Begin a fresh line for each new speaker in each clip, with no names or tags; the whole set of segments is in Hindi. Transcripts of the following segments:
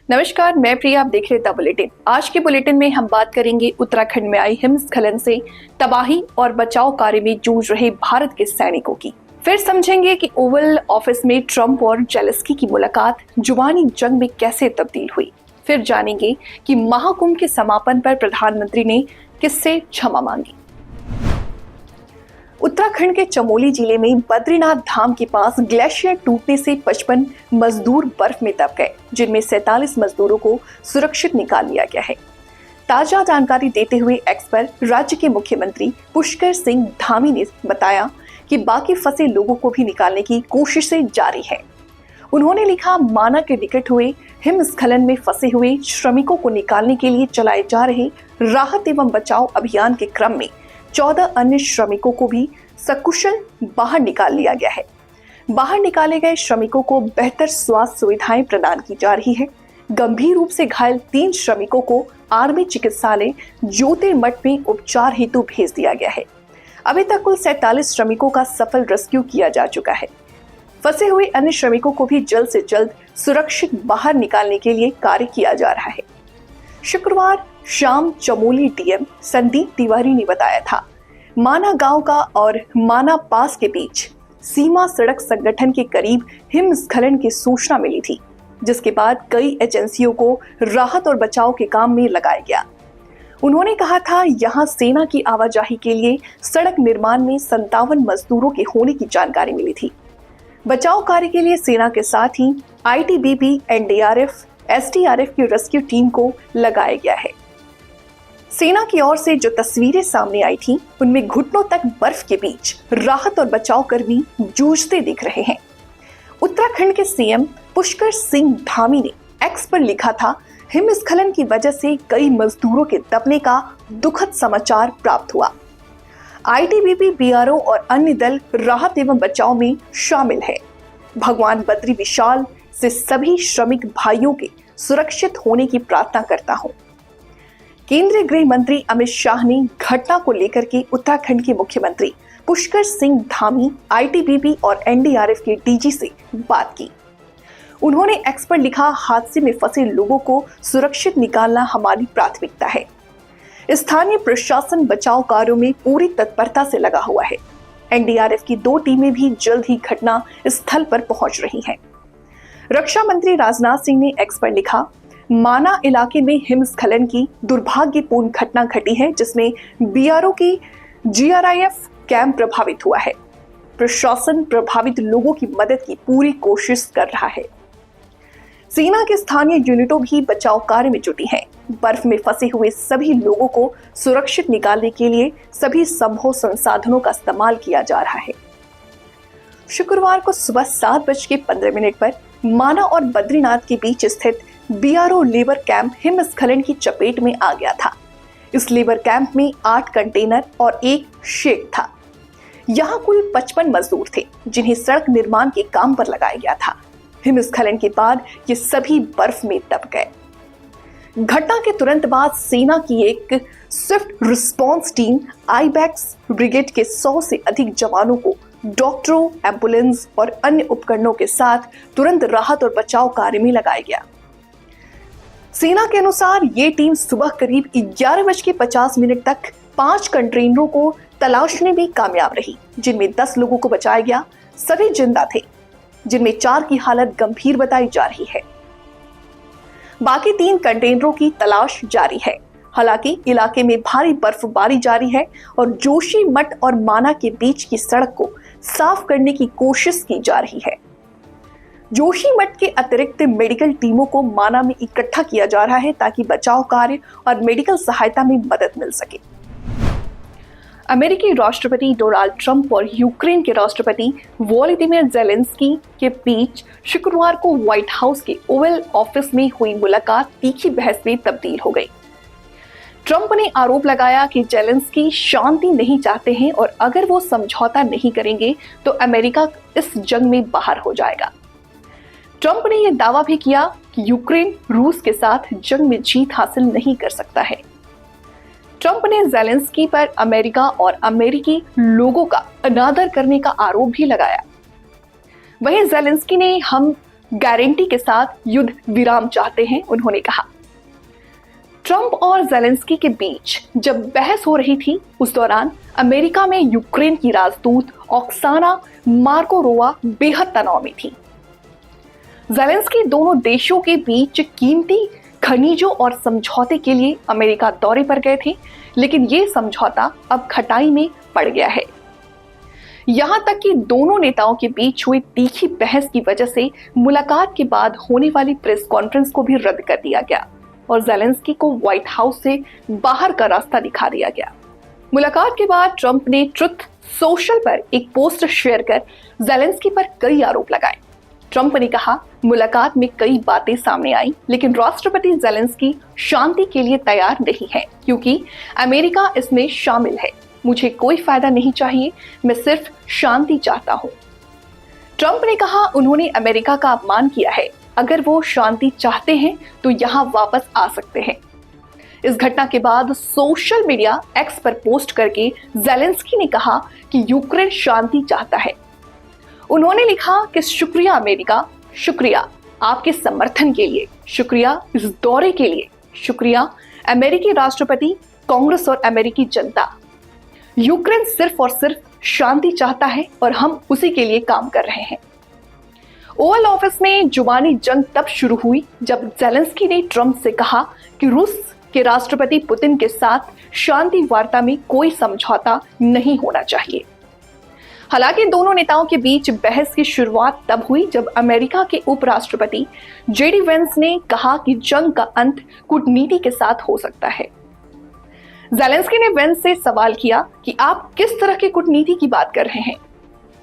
नमस्कार, मैं प्रिया, आप देख रहे द बुलेटिन। आज के बुलेटिन में हम बात करेंगे उत्तराखंड में आई हिमस्खलन से तबाही और बचाव कार्य में जूझ रहे भारत के सैनिकों की। फिर समझेंगे कि ओवल ऑफिस में ट्रंप और जेलेंस्की की मुलाकात जुबानी जंग में कैसे तब्दील हुई। फिर जानेंगे कि महाकुंभ के समापन पर प्रधानमंत्री ने किससे क्षमा मांगी। उत्तराखंड के चमोली जिले में बद्रीनाथ धाम के पास ग्लेशियर टूटने से 55 मजदूर बर्फ में दब गए, जिनमें 47 मजदूरों को सुरक्षित निकाल लिया गया है। ताजा जानकारी देते हुए एक्सपर्ट राज्य के मुख्यमंत्री पुष्कर सिंह धामी ने बताया कि बाकी फंसे लोगों को भी निकालने की कोशिशें जारी है। उन्होंने लिखा, माना के निकट हुए हिमस्खलन में फंसे हुए श्रमिकों को निकालने के लिए चलाए जा रहे राहत एवं बचाव अभियान के क्रम में 14 अन्य श्रमिकों को भी सकुशल बाहर निकाल लिया गया है। बाहर निकाले गए श्रमिकों को बेहतर स्वास्थ्य सुविधाएं प्रदान की जा रही है। गंभीर रूप से घायल 3 श्रमिकों को आर्मी चिकित्सालय ज्योतिर्मठ में उपचार हेतु भेज दिया गया है। अभी तक कुल 47 श्रमिकों का सफल रेस्क्यू किया जा चुका है। फंसे हुए अन्य श्रमिकों को भी जल्द से जल्द सुरक्षित बाहर निकालने के लिए कार्य किया जा रहा है। शुक्रवार शाम चमोली डीएम संदीप तिवारी ने बताया था, माना गांव का और माना पास के बीच सीमा सड़क संगठन के करीब हिमस्खलन की सूचना मिली थी, जिसके बाद कई एजेंसियों को राहत और बचाव के काम में लगाया गया। उन्होंने कहा था, यहां सेना की आवाजाही के लिए सड़क निर्माण में 57 मजदूरों के होने की जानकारी मिली थी। बचाव कार्य के लिए सेना के साथ ही आईटीबीपी, एनडीआरएफ, एसडीआरएफ की रेस्क्यू टीम को लगाया गया है। सेना की ओर से जो तस्वीरें सामने आई थी, उनमें घुटनों तक बर्फ के बीच राहत और बचाव कर्मी जूझते दिख रहे हैं। उत्तराखंड के सीएम पुष्कर सिंह धामी ने एक्स पर लिखा था, हिमस्खलन की वजह से कई मजदूरों के दबने का दुखद समाचार प्राप्त हुआ। आईटीबीपी, बीआरओ और अन्य दल राहत एवं बचाव में शामिल है। भगवान बद्री विशाल से सभी श्रमिक भाइयों के सुरक्षित होने की प्रार्थना करता हूं। केंद्रीय गृह मंत्री अमित शाह ने घटना को लेकर के उत्तराखंड के मुख्यमंत्री पुष्कर सिंह धामी, आईटीबीपी और एनडीआरएफ के डीजी से बात की। उन्होंने एक्स पर लिखा, हादसे में फंसे लोगों को सुरक्षित निकालना हमारी प्राथमिकता है। स्थानीय प्रशासन बचाव कार्यों में पूरी तत्परता से लगा हुआ है। एनडीआरएफ की 2 टीमें भी जल्द ही घटना स्थल पर पहुंच रही हैं। रक्षा मंत्री राजनाथ सिंह ने एक्स पर लिखा, माना इलाके में हिमस्खलन की दुर्भाग्यपूर्ण घटना घटी है, जिसमें बीआरओ की जीआरआईएफ कैंप प्रभावित हुआ है। प्रशासन प्रभावित लोगों की मदद की पूरी कोशिश कर रहा है। सेना के स्थानीय यूनिटों भी बचाव कार्य में जुटी हैं। बर्फ में फंसे हुए सभी लोगों को सुरक्षित निकालने के लिए सभी संभव संसाधनों का इस्तेमाल किया जा रहा है। शुक्रवार को सुबह 7:15 पर माना और बद्रीनाथ के बीच स्थित बीआरओ लेबर कैंप हिमस्खलन की चपेट में आ गया था। इस लेबर कैंप में 8 कंटेनर और 1 शेड था। यहाँ कुल 55 मजदूर थे, जिन्हें सड़क निर्माण के काम पर लगाया गया था। हिमस्खलन के बाद ये सभी बर्फ में दब गए। घटना के तुरंत बाद सेना की एक Swift response team ibex brigade के 100 से अधिक जवानों को डॉक्टरों, एम्बुलेंस और अन्य उपकरणों के साथ तुरंत राहत और बचाव कार्य में लगाया गया। सेना के अनुसार ये टीम सुबह करीब 11:50 तक 5 कंटेनरों को तलाशने में कामयाब रही, जिनमें 10 लोगों को बचाया गया। सभी जिंदा थे, जिनमें 4 की हालत गंभीर बताई जा रही है। बाकी 3 कंटेनरों की तलाश जारी है। हालांकि इलाके में भारी बर्फबारी जारी है और जोशीमठ और माना के बीच की सड़क को साफ करने की कोशिश की जा रही है। जोशीमठ के अतिरिक्त मेडिकल टीमों को माना में इकट्ठा किया जा रहा है, ताकि बचाव कार्य और मेडिकल सहायता में मदद मिल सके। अमेरिकी राष्ट्रपति डोनाल्ड ट्रंप और यूक्रेन के राष्ट्रपति वोलोदिमीर ज़ेलेंस्की के बीच शुक्रवार को व्हाइट हाउस के ओवल ऑफिस में हुई मुलाकात तीखी बहस में तब्दील हो गई। ट्रंप ने आरोप लगाया कि ज़ेलेंस्की शांति नहीं चाहते हैं और अगर वो समझौता नहीं करेंगे तो अमेरिका इस जंग में बाहर हो जाएगा। ट्रंप ने यह दावा भी किया कि यूक्रेन रूस के साथ जंग में जीत हासिल नहीं कर सकता है। ट्रंप ने ज़ेलेंस्की पर अमेरिका और अमेरिकी लोगों का अनादर करने का आरोप भी लगाया। वहीं ज़ेलेंस्की ने हम गारंटी के साथ युद्ध विराम चाहते हैं, उन्होंने कहा। ट्रंप और ज़ेलेंस्की के बीच जब बहस हो रही थी, उस दौरान अमेरिका में यूक्रेन की राजदूत ऑक्साना मार्कोरोवा बेहद तनाव में थी। ज़ेलेंस्की दोनों देशों के बीच कीमती खनिजों और समझौते के लिए अमेरिका दौरे पर गए थे, लेकिन ये समझौता अब खटाई में पड़ गया है। यहां तक कि दोनों नेताओं के बीच हुई तीखी बहस की वजह से मुलाकात के बाद होने वाली प्रेस कॉन्फ्रेंस को भी रद्द कर दिया गया और ज़ेलेंस्की को व्हाइट हाउस से बाहर का रास्ता दिखा दिया गया। मुलाकात के बाद ट्रंप ने ट्रुथ सोशल पर एक पोस्ट शेयर कर ज़ेलेंस्की पर कई आरोप लगाए। ट्रंप ने कहा, मुलाकात में कई बातें सामने आई, लेकिन राष्ट्रपति ज़ेलेंस्की शांति के लिए तैयार नहीं है क्योंकि अमेरिका इसमें शामिल है। मुझे कोई फायदा नहीं चाहिए, मैं सिर्फ शांति चाहता हूं। ट्रंप ने कहा, उन्होंने अमेरिका का अपमान किया है। अगर वो शांति चाहते हैं तो यहां वापस आ सकते हैं। इस घटना के बाद सोशल मीडिया एक्स पर पोस्ट करके ज़ेलेंस्की ने कहा कि यूक्रेन शांति चाहता है। उन्होंने लिखा कि शुक्रिया अमेरिका, शुक्रिया आपके समर्थन के लिए, शुक्रिया इस दौरे के लिए, शुक्रिया अमेरिकी राष्ट्रपति, कांग्रेस और अमेरिकी जनता। यूक्रेन सिर्फ और सिर्फ शांति चाहता है और हम उसी के लिए काम कर रहे हैं। ओवल ऑफिस में जुबानी जंग तब शुरू हुई जब ज़ेलेंस्की ने ट्रंप से कहा कि रूस के राष्ट्रपति पुतिन के साथ शांति वार्ता में कोई समझौता नहीं होना चाहिए। हालांकि दोनों नेताओं के बीच बहस की शुरुआत तब हुई जब अमेरिका के उपराष्ट्रपति जेडी वेंस ने कहा कि जंग का अंत कूटनीति के साथ हो सकता है। ज़ेलेंस्की ने वेंस से सवाल किया कि आप किस तरह की कूटनीति की बात कर रहे हैं।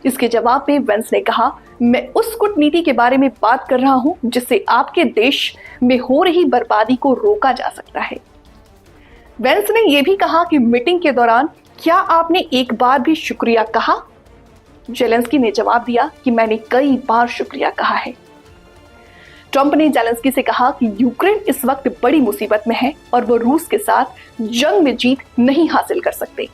इसके जवाब में वेंस ने कहा, मैं उस कूटनीति के बारे में बात कर रहा हूं जिससे आपके देश में हो रही बर्बादी को रोका जा सकता है। वेंस ने यह भी कहा कि मीटिंग के दौरान क्या आपने एक बार भी शुक्रिया कहा? ज़ेलेंस्की ने जवाब दिया कि मैंने कई बार शुक्रिया कहा है। ट्रंप ने ज़ेलेंस्की से कहा कि यूक्रेन इस वक्त बड़ी मुसीबत में है और वो रूस के साथ जंग में जीत नहीं हासिल कर सकते।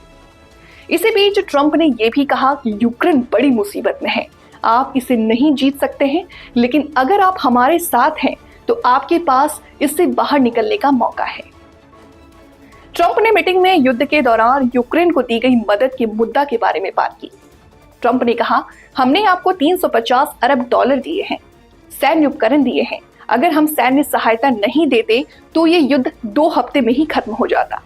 इसी बीच ट्रंप ने यह भी कहा कि यूक्रेन बड़ी मुसीबत में है, आप इसे नहीं जीत सकते हैं, लेकिन अगर आप हमारे साथ हैं तो आपके पास इससे बाहर निकलने का मौका है। ट्रंप ने मीटिंग में युद्ध के दौरान यूक्रेन को दी गई मदद के मुद्दा के बारे में बात की। ट्रंप ने कहा, हमने आपको 350 अरब डॉलर दिए हैं, सैन्य उपकरण दिए हैं। अगर हम सैन्य सहायता नहीं देते तो ये युद्ध 2 हफ्ते में ही खत्म हो जाता।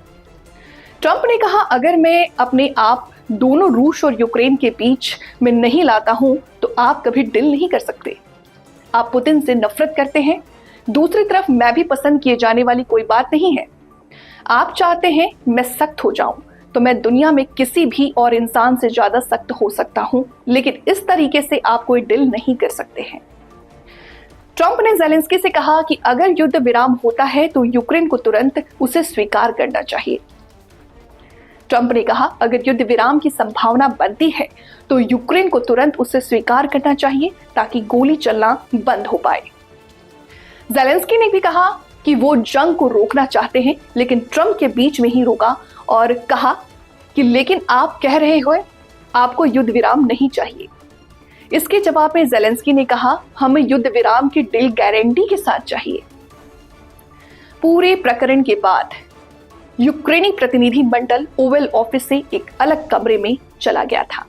ट्रंप ने कहा, अगर मैं अपने आप दोनों रूस और यूक्रेन के बीच में नहीं लाता हूं तो आप कभी डील नहीं कर सकते। आप पुतिन से नफरत करते हैं, दूसरी तरफ मैं भी पसंद किए जाने वाली कोई बात नहीं है। आप चाहते हैं मैं सख्त हो जाऊं तो मैं दुनिया में किसी भी और इंसान से ज्यादा सख्त हो सकता हूं, लेकिन इस तरीके से आप कोई डील नहीं कर सकते हैं। ट्रंप ने ज़ेलेंस्की से कहा कि अगर युद्ध विराम होता है तो यूक्रेन को तुरंत उसे स्वीकार करना चाहिए। ट्रंप ने कहा, अगर युद्ध विराम की संभावना बनती है तो यूक्रेन को तुरंत उसे स्वीकार करना चाहिए ताकि गोली चलना बंद हो पाए। ज़ेलेंस्की ने भी कहा कि वो जंग को रोकना चाहते हैं, लेकिन ट्रंप के बीच में ही रोका और कहा कि लेकिन आप कह रहे हो आपको युद्ध विराम नहीं चाहिए। इसके जवाब में ज़ेलेंस्की ने कहा, हमें युद्ध विराम की डील गारंटी के साथ चाहिए। पूरे प्रकरण के बाद यूक्रेनी प्रतिनिधि मंडल ओवल ऑफिस से एक अलग कमरे में चला गया था।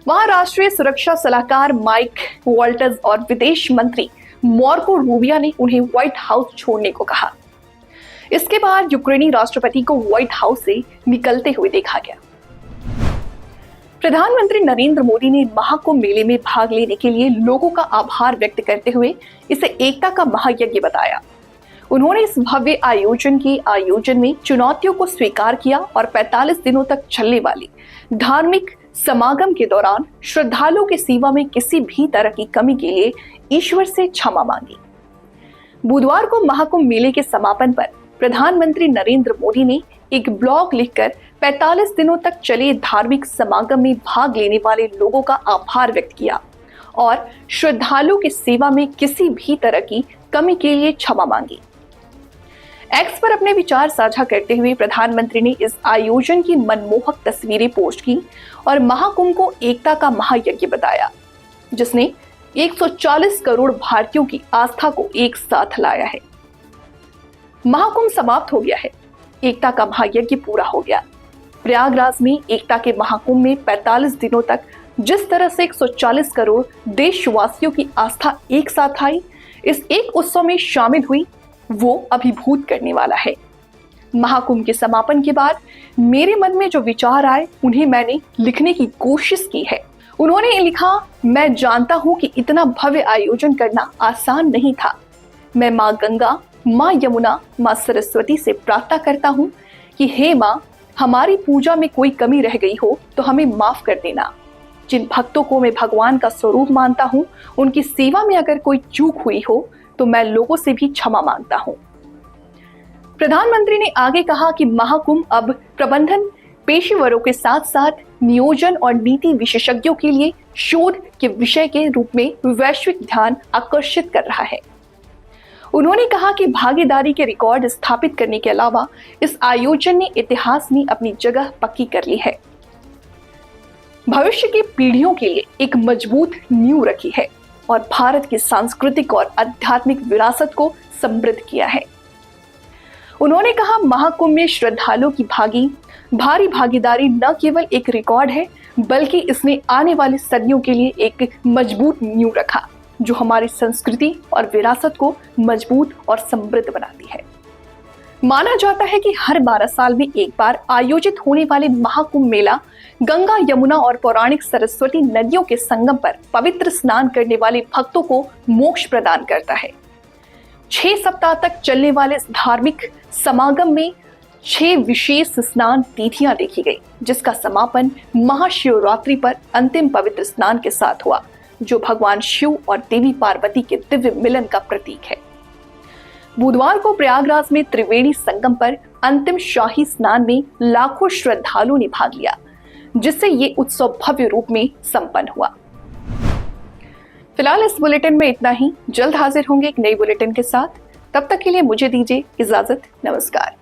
वहां राष्ट्रीय सुरक्षा सलाहकार माइक वॉल्टर्स और विदेश मंत्री मार्को रूबियो ने उन्हें व्हाइट हाउस छोड़ने को कहा। इसके बाद यूक्रेनी राष्ट्रपति को व्हाइट हाउस से निकलते हुए देखा गया। प्रधानमंत्री नरेंद्र मोदी ने महाकुंभ मेले में भाग लेने के लिए लोगों का आभार व्यक्त करते हुए इसे एकता का महायज्ञ बताया। उन्होंने इस भव्य आयोजन में चुनौतियों को स्वीकार किया और 45 दिनों तक चलने वाली धार्मिक समागम के दौरान श्रद्धालुओं की सेवा में किसी भी तरह की कमी के लिए ईश्वर से क्षमा मांगी। बुधवार को महाकुंभ मेले के समापन पर प्रधानमंत्री नरेंद्र मोदी ने एक ब्लॉग लिखकर 45 दिनों तक चले धार्मिक समागम में भाग लेने वाले लोगों का आभार व्यक्त किया और श्रद्धालुओं की सेवा में किसी भी तरह की कमी के लिए क्षमा मांगी। एक्स पर अपने विचार साझा करते हुए प्रधानमंत्री ने इस आयोजन की मनमोहक तस्वीरें पोस्ट की और महाकुंभ को एकता का महायज्ञ बताया, जिसने 140 करोड़ भारतीयों की आस्था को एक साथ लाया है। महाकुंभ समाप्त हो गया है, एकता का महायज्ञ पूरा हो गया। प्रयागराज में एकता के महाकुंभ में 45 दिनों तक जिस तरह से 140 करोड़ देशवासियों की आस्था एक साथ आई, इस एक उत्सव में शामिल हुई, वो अभिभूत करने वाला है। महाकुंभ के समापन के बाद मेरे मन में जो विचार आए उन्हें मैंने लिखने की कोशिश की है। उन्होंने लिखा, मैं जानता हूं कि इतना भव्य आयोजन करना आसान नहीं था। मैं माँ गंगा, माँ यमुना, माँ सरस्वती से प्रार्थना करता हूं कि हे माँ, हमारी पूजा में कोई कमी रह गई हो तो हमें माफ कर देना। जिन भक्तों को मैं भगवान का स्वरूप मानता हूं, उनकी सेवा में अगर कोई चूक हुई हो तो मैं लोगों से भी क्षमा मांगता हूं। प्रधानमंत्री ने आगे कहा कि महाकुंभ अब प्रबंधन पेशेवरों के साथ साथ नियोजन और नीति विशेषज्ञों के लिए शोध के विषय के रूप में वैश्विक ध्यान आकर्षित कर रहा है। उन्होंने कहा कि भागीदारी के रिकॉर्ड स्थापित करने के अलावा इस आयोजन ने इतिहास में अपनी जगह पक्की कर ली है, भविष्य की पीढ़ियों के लिए एक मजबूत नींव रखी है और भारत की सांस्कृतिक और आध्यात्मिक विरासत को समृद्ध किया है। उन्होंने कहा, महाकुंभ में श्रद्धालुओं की भारी भागीदारी न केवल एक रिकॉर्ड है, बल्कि इसने आने वाली सदियों के लिए एक मजबूत नींव रखा, जो हमारी संस्कृति और विरासत को मजबूत और समृद्ध बनाती है। माना जाता है कि हर 12 साल में एक बार आयोजित होने वाले महाकुंभ मेला गंगा, यमुना और पौराणिक सरस्वती नदियों के संगम पर पवित्र स्नान करने वाले भक्तों को मोक्ष प्रदान करता है। 6 सप्ताह तक चलने वाले इस धार्मिक समागम में 6 विशेष स्नान तिथियां देखी गई, जिसका समापन महाशिवरात्रि पर अंतिम पवित्र स्नान के साथ हुआ, जो भगवान शिव और देवी पार्वती के दिव्य मिलन का प्रतीक है। बुधवार को प्रयागराज में त्रिवेणी संगम पर अंतिम शाही स्नान में लाखों श्रद्धालुओं ने भाग लिया, जिससे ये उत्सव भव्य रूप में संपन्न हुआ। फिलहाल इस बुलेटिन में इतना ही। जल्द हाजिर होंगे एक नई बुलेटिन के साथ। तब तक के लिए मुझे दीजिए इजाजत। नमस्कार।